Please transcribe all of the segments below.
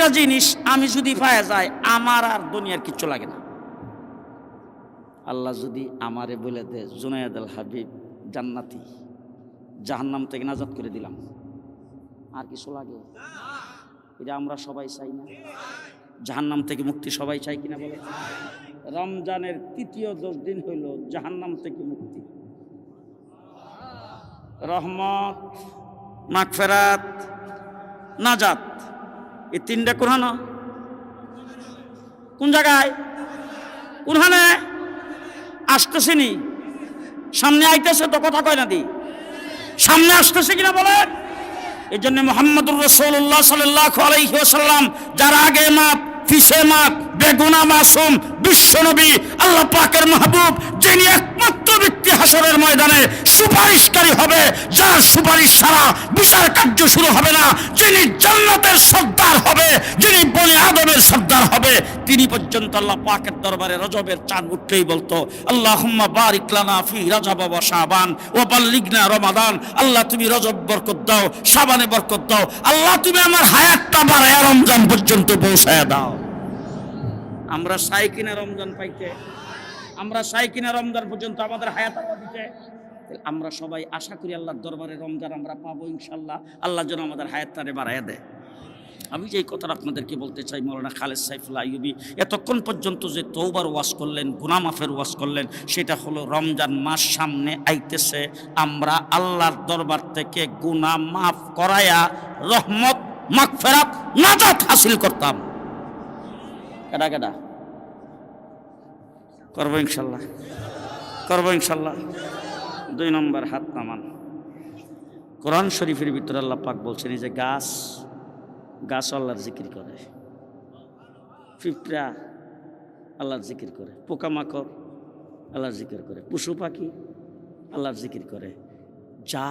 একটা জিনিস আমি যদি পাওয়া যায়, আমার আর দুনিয়ার কিচ্ছু লাগে না। আল্লাহ যদি আমারে বলে দে জুনায়েদ আল হাবিব জান্নাতি, জাহান্নাম থেকে নাজাত করে দিলাম, আর কিছু লাগে? এটা আমরা সবাই চাই না? জাহান্নাম থেকে মুক্তি সবাই চাই কিনা বলে? রমজানের তৃতীয় 10 দিন হইল জাহান্নাম থেকে মুক্তি, রহমত, মাগফিরাত, নাজাত, এই তিনটা কোরআন কোন জায়গায় কোরআনে আসতেছে নি? সামনে আইতেছে তো, কথা কয় না দি, সামনে আসতেছে কিনা বলেন? এই জন্য মুহাম্মদুর রাসূলুল্লাহ সাল্লাল্লাহু আলাইহি ওয়াসাল্লাম যার আগে মাপ পিছে মাপ বেগুনা মাসুম বিশ্বনবী আল্লাহ পাকের মাহবুব, যিনি একমাত্র ব্যক্তি হাসরের ময়দানে সুপারিশকারী হবে, যার সুপারিশ ছাড়া বিচার কার্য শুরু হবে না, যিনি জান্নাতের সর্দার হবে, যিনি বনি আদমের সর্দার হবে, তিনি পর্যন্ত আল্লাহ পাকের দরবারে রজবের চাঁদ উঠলেই বলতো আল্লাহুম্মা বারিক লানা ফি রজব ওয়া শাবান ওয়া বাল্লিগনা রমাদান। আল্লাহ তুমি রজব বরকত দাও, শাবানে বরকত দাও, আল্লাহ তুমি আমার হায়াতটা বাড়ায়া রমজান পর্যন্ত পৌঁছায়া দাও। আমরা চাই কিনা রমজান পাইতে? আমরা চাই কিনা রমজান পর্যন্ত আমাদের হায়াত দিতে? আমরা সবাই আশা করি আল্লাহর দরবারে রমজান আমরা পাবো ইনশাআল্লাহ। আল্লাহ যেন আমাদের হায়াতটারে বাড়াইয়া দেয়। আমি যে কথাটা আপনাদেরকে বলতে চাই, মাওলানা খালেদ সাইফুল্লাহ আইয়ুবী এতক্ষণ পর্যন্ত যে তওবার ওয়াজ করলেন, গুনাহ মাফের ওয়াজ করলেন, সেটা হলো রমজান মাস সামনে আইতেছে, আমরা আল্লাহর দরবার থেকে গুনাহ মাফ করায়া রহমত, মাগফিরাত, নাজাত হাসিল করতাম। কেডা কেডা করবো ইনশাল্লাহ? করবো ইনশাল্লাহ। 2 নম্বর, হাত নামান। কোরআন শরীফের ভিতরে আল্লাহ পাক বলছেন যে গাছ আল্লাহর জিকির করে, পিঁপড়া আল্লাহর জিকির করে, পোকামাকড় আল্লাহর জিকির করে, পশু পাখি আল্লাহর জিকির করে, যা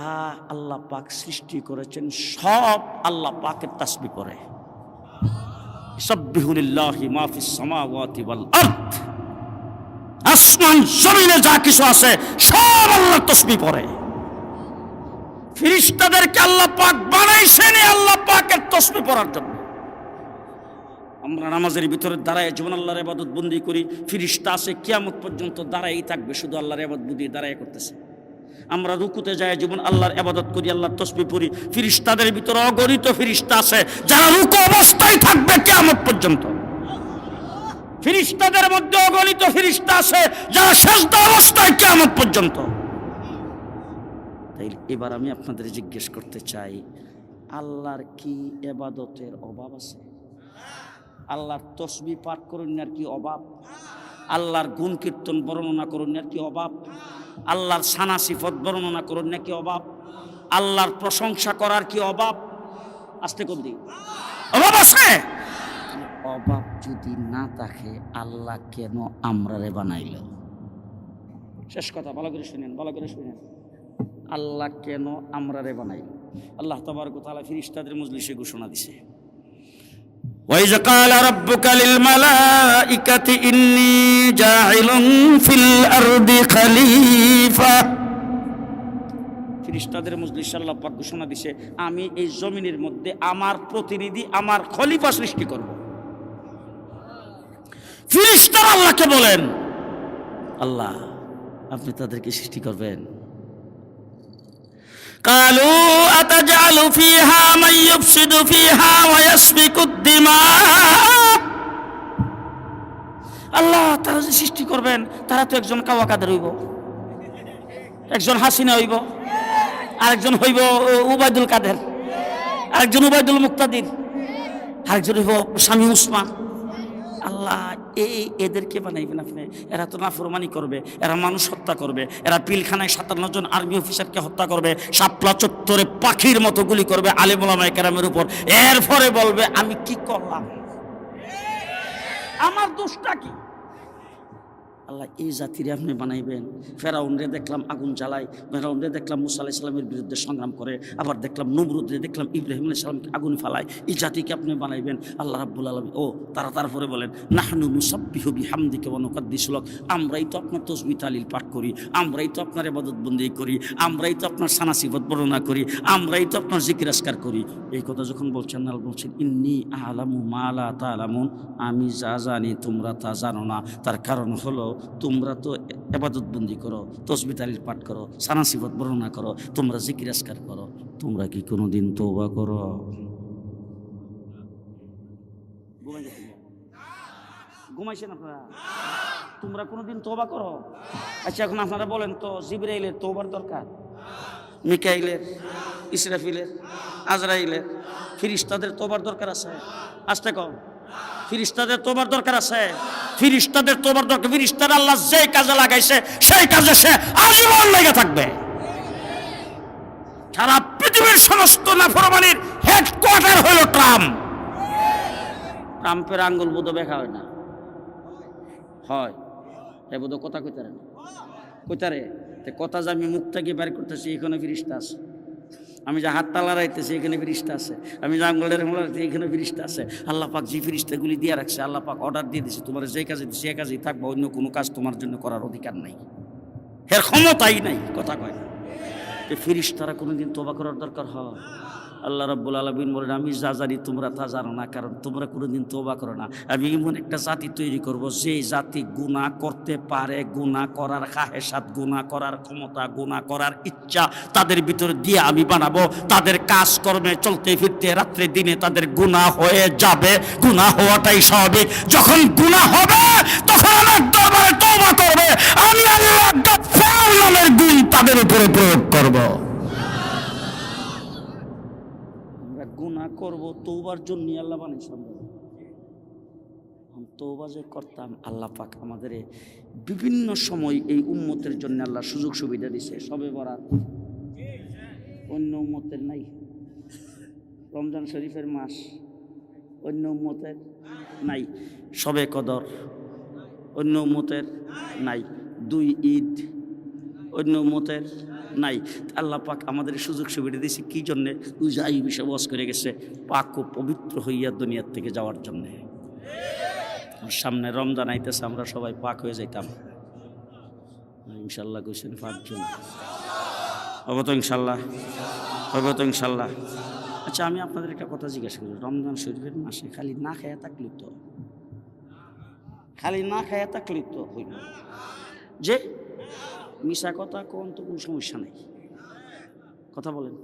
আল্লাহ পাক সৃষ্টি করেছেন সব আল্লাহ পাকের তাসবিহ করে। ইসাব্বিহু লিল্লাহি মা ফিস সামাওয়াতি ওয়াল আরদ, আসমান জমিনে যা কিছু আছে সব আল্লাহর তাসবিহ পড়ে। ফেরেশতাদেরকে আল্লাহ পাক বানাইছেন আল্লাহ পাকের তাসবিহ পড়ার জন্য। আমরা নামাজের ভিতরে দাঁড়ায় জীবন আল্লাহর ইবাদত বন্দি করি, ফেরেশতা আছে কিয়ামত পর্যন্ত দাঁড়াই থাকবে, শুধু আল্লাহর ইবাদত বন্দি দাঁড়ায় করতেছে। আমরা রুকুতে যাই জীবন আল্লাহর ইবাদত করি, আল্লাহর তাসবিহ পড়ি, ফেরেশতাদের ভিতরে অগণিত ফেরেশতা আছে যারা রুকু অবস্থায় থাকবে কিয়ামত পর্যন্ত। ফেরেশতাদের মধ্যে অগণিত ফেরেশতা আছে যারা সিজদা অবস্থায় কিয়ামত পর্যন্ত। তাই এবার আমি আপনাদের জিজ্ঞেস করতে চাই, আল্লাহর কি ইবাদতের অভাব আছে? আল্লাহর তাসবিহ পাঠ করুন আর কি অভাব? আল্লাহর গুণ কীর্তন বর্ণনা করুন আর কি অভাব? আল্লাহর সানা সিফত বর্ণনা করুন না কি অভাব? আল্লাহর প্রশংসা করার কি অভাব? আস্তে কোন দিক অভাব আছে? অভাব যদি না থাকে আল্লাহ কেন আমরারে বানাইল? শেষ কথা, ভালো করে শুনেন, ভালো করে শুনেন। আল্লাহ কেন আমরারে বানাইল? আল্লাহ তাবারক ওয়া তাআলা ফেরেশতাদের মজলিসে ঘোষণা দিছে, وَإِذْ قَالَ رَبُّكَ لِلْمَلَائِكَةِ إِنِّي جَاعِلٌ فِي الْأَرْضِ خَلِيفَةً। ফেরেশতাদের মজলিসে আল্লাহ পাক ঘোষণা দিছে, আমি এই জমিনের মধ্যে আমার প্রতিনিধি, আমার খলিফা সৃষ্টি করব। ফেরেশতারা আল্লাহকে বলেন, আল্লাহ আপনি তাদেরকে সৃষ্টি করবেন? قالوا أتجعل فيها من يفسد فيها ويسفك الدماء। আল্লাহ তারা যে সৃষ্টি করবেন তারা তো একজন কাওয়া কাদের হইব, একজন হাসিনা হইব, আরেকজন হইব উবাইদুল কাদের, আরেকজন উবাইদুল মুক্তাদির, আরেকজন হইব স্বামী উসমান। আল্লাহ এদেরকে বানাইবেন আপনি? এরা তো নাফরমানি করবে, এরা মানুষ হত্যা করবে, এরা পিলখানায় 57 জন আর্মি অফিসারকে হত্যা করবে, শাপলা চত্বরে পাখির মতো গুলি করবে আলেম ওলামায়ে কেরামের উপর, এরপরে বলবে আমি কি করলাম, আমার দোষটা কি? আল্লাহ এই জাতিরে আপনি বানাইবেন। ফেরাউনরে দেখলাম আগুন জ্বালায়, ফেরাউনরে দেখলাম মুসা আলাইহিস সালামের বিরুদ্ধে সংগ্রাম করে, আবার দেখলাম নমরুদরে দেখলাম ইব্রাহিম আলাইহিস সালামকে আগুন ফালায়। এই জাতিকে আপনি বানাইবেন। আল্লাহ রাব্বুল আলামিন তারপরে বলেন নাহনু নুসাব্বিহু বিহামদিকা ওয়া নুকাদ্দিসু লাক, আমরাই তো আপনার তাসবিহ তাহলিল পাঠ করি, আমরাই তো আপনার ইবাদত বন্দেগী করি, আমরাই তো আপনার সানা সিফাত বর্ণনা করি, আমরাই তো আপনার জিকির আজকার করি। এই কথা যখন বলছেন আল্লাহ বলছেন ইন্নী আ'লামু মা লা তা'লামুন, আমি যা জানি তোমরা তা জানো না। তার কারণ হলো তোমরা তো ইবাদত বন্দি করো, তাসবিহ তাহলিল পাঠ করো, সানা সিফাত বর্ণনা করো, তোমরা জিকির আজকার করো, তোমরা কি কোনোদিন তওবা করো? ঘুমাইছেন আপনারা? তোমরা কোনোদিন তওবা করো? আচ্ছা এখন আপনারা বলেন তো জিবরাইলের তওবার দরকার, মিকাইলের, ইসরাফিলের, আজরাইলের, ফিরিস্তাদের তওবার দরকার আছে? আসতে কম, ফিরিস্তাদের তওবার দরকার আছে? ফিরিস্তাদের তওবার দরকার। ফিরিস্তারা আল্লাহ যেই কাজে লাগাইছে সেই কাজে সে আজীবন লেগে থাকবে। সারা পৃথিবীর সমস্ত নাফরমানির হেডকোয়ার্টার হলো ট্রাম্প। ট্রাম্পের আঙ্গুল বোধ দেখা হয় না, হয় এ বোধ কথা কইতারে না, কইতারে কথা যে আমি মুখ থেকে বের করতেছি এখানে ফিরিস্তা আছে, আমি যে হাতটা লড়াইতেছি এখানে ফিরিস্তা আছে, আমি যে আঙ্গুলের লড়াইতেছি এখানে ফিরিস্তা আছে। আল্লাহ পাক যে ফিরিস্তাগুলি দিয়ে রাখছে, আল্লাহ পাক অর্ডার দিয়ে দিছে তোমার যে কাজে দিচ্ছে সে কাজেই থাকবে, অন্য কোনো কাজ তোমার জন্য করার অধিকার নাই, এর ক্ষমতাই নাই। কথা কয় না ফিরিস্তারা কোনোদিন তওবা করার দরকার হয়? আল্লাহ রাব্বুল আলামিন বলেন আমি যা জানি তোমরা তা জানো না, কারণ তোমরা কোনোদিন তওবা করো না। আমি এমন একটা জাতি তৈরি করব যে জাতি গুনাহ করতে পারে, গুনাহ করার খাহেসাত, গুনাহ করার ক্ষমতা, গুনাহ করার ইচ্ছা তাদের ভিতরে দিয়ে আমি বানাবো। তাদের কাজকর্মে চলতে ফিরতে রাত্রে দিনে তাদের গুনাহ হয়ে যাবে, গুনাহ হওয়াটাই স্বাভাবিক। যখন গুনাহ হবে তখন আমার দরবারে তওবা করবে, আমি আল্লাহ গফফার নামের গুণ তাদের উপরে প্রয়োগ করব। গুনাহ করব তওবার জন্য আল্লাহ বানাইছেন। তওবা যে করতাম, আল্লাহ পাক আমাদের বিভিন্ন সময় এই উম্মতের জন্য আল্লাহ সুযোগ সুবিধা দিছে। সবে বরাত অন্য উম্মতের নাই, রমজান শরীফের মাস অন্য উম্মতের নাই, সবে কদর অন্য উম্মতের নাই, 2 ঈদ অন্য উম্মতের নাই। আল্লাহ পাক আমাদের সুযোগ সুবিধা দিয়েছে কি জন্যে? যাই বিষয় বস করে গেছে পাক ও পবিত্র হইয়া দুনিয়ার থেকে যাওয়ার জন্যে। সামনে রমজান আইতেছে, আমরা সবাই পাক হয়ে যাইতাম ইনশাল্লাহ। কইছেন 5 জন হবে তো ইনশাল্লাহ, হবে তো ইনশাল্লাহ। আচ্ছা আমি আপনাদের একটা কথা জিজ্ঞাসা করি, রমজান শরীফের মাসে খালি না খায়া থাকলি তো, খালি না খায়া থাকলি তো হইল যে মিশা কথা কোন তো কোনো সমস্যা নেই। কথা বলেন,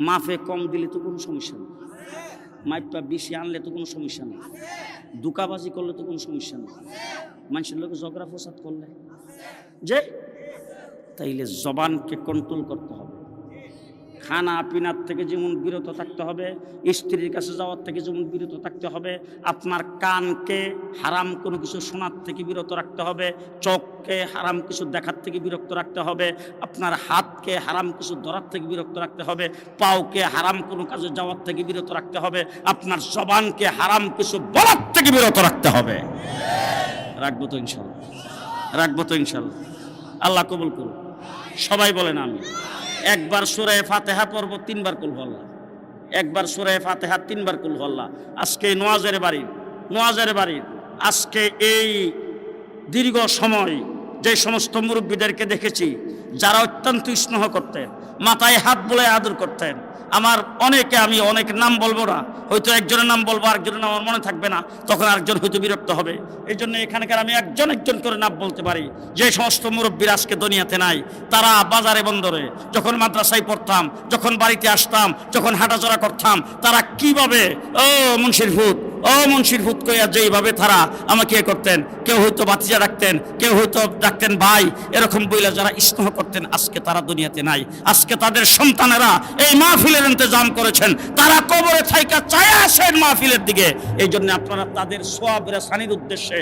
মাফে কম দিলে তো কোনো সমস্যা নেই, মাইপা বেশি আনলে তো কোনো সমস্যা নেই, দুকাবাজি করলে তো কোনো সমস্যা নেই, মানুষের লোক ঝগড়া ফসাদ করলে যে, তাইলে জবানকে কন্ট্রোল করতে হবে। খানা পিনার থেকে যেমন বিরত থাকতে হবে, স্ত্রীর কাছে যাওয়ার থেকে যেমন বিরত থাকতে হবে, আপনার কানকে হারাম কোনো কিছু শোনার থেকে বিরত রাখতে হবে, চোখকে হারাম কিছু দেখার থেকে বিরক্ত রাখতে হবে, আপনার হাতকে হারাম কিছু ধরার থেকে বিরক্ত রাখতে হবে, পাওকে হারাম কোনো কাজে যাওয়ার থেকে বিরত রাখতে হবে, আপনার জবানকে হারাম কিছু বলার থেকে বিরত রাখতে হবে। রাখবো তো ইনশাল্লাহ, রাখবো তো ইনশাল্লাহ। আল্লাহ কবুল করুন। সবাই বলেন আমি। একবার সূরা ফাতিহা পড়ব, 3 বার কুল আল্লাহ। একবার সূরা ফাতিহা 3 বার কুল আল্লাহ। আজকে নোয়াজের বাড়ির আজকে এই দীর্ঘ সময় যে সমস্ত মুরব্বীদেরকে দেখেছি যারা অত্যন্ত স্নেহ করতেন, মাথায় হাত বুলায় আদর করতেন, আমার অনেকে, আমি অনেক নাম বলবো না, হয়তো একজনের নাম বলবো, আরেকজনের নাম আমার মনে থাকবে না, তখন আরেকজন হয়তো বিরক্ত হবে। এই জন্য এখানকার আমি একজন করে নাম বলতে পারি। যে সমস্ত মুরব্বীরা আজকে দুনিয়াতে নাই, তারা বাজারে বন্দরে, যখন মাদ্রাসায় পড়তাম, যখন বাড়িতে আসতাম, যখন হাঁটাচলা করতাম, তারা কিভাবে মনশির ভূত কইয়া যেইভাবে তারা আমাকে করতেন, কেউ হয়তো ভাতিজা ডাকতেন, কেউ হয়তো ডাকতেন ভাই, এরকম বইলা যারা স্নেহ করতেন, আজকে তারা দুনিয়াতে নাই। আজকে তাদের সন্তানেরা এই মাহফিলের ইন্তজাম করেছেন, তারা কবরে থাইকা চায় আসেন মাহফিলের দিকে। এই জন্য আপনারা তাদের সওয়াবের সানির উদ্দেশ্যে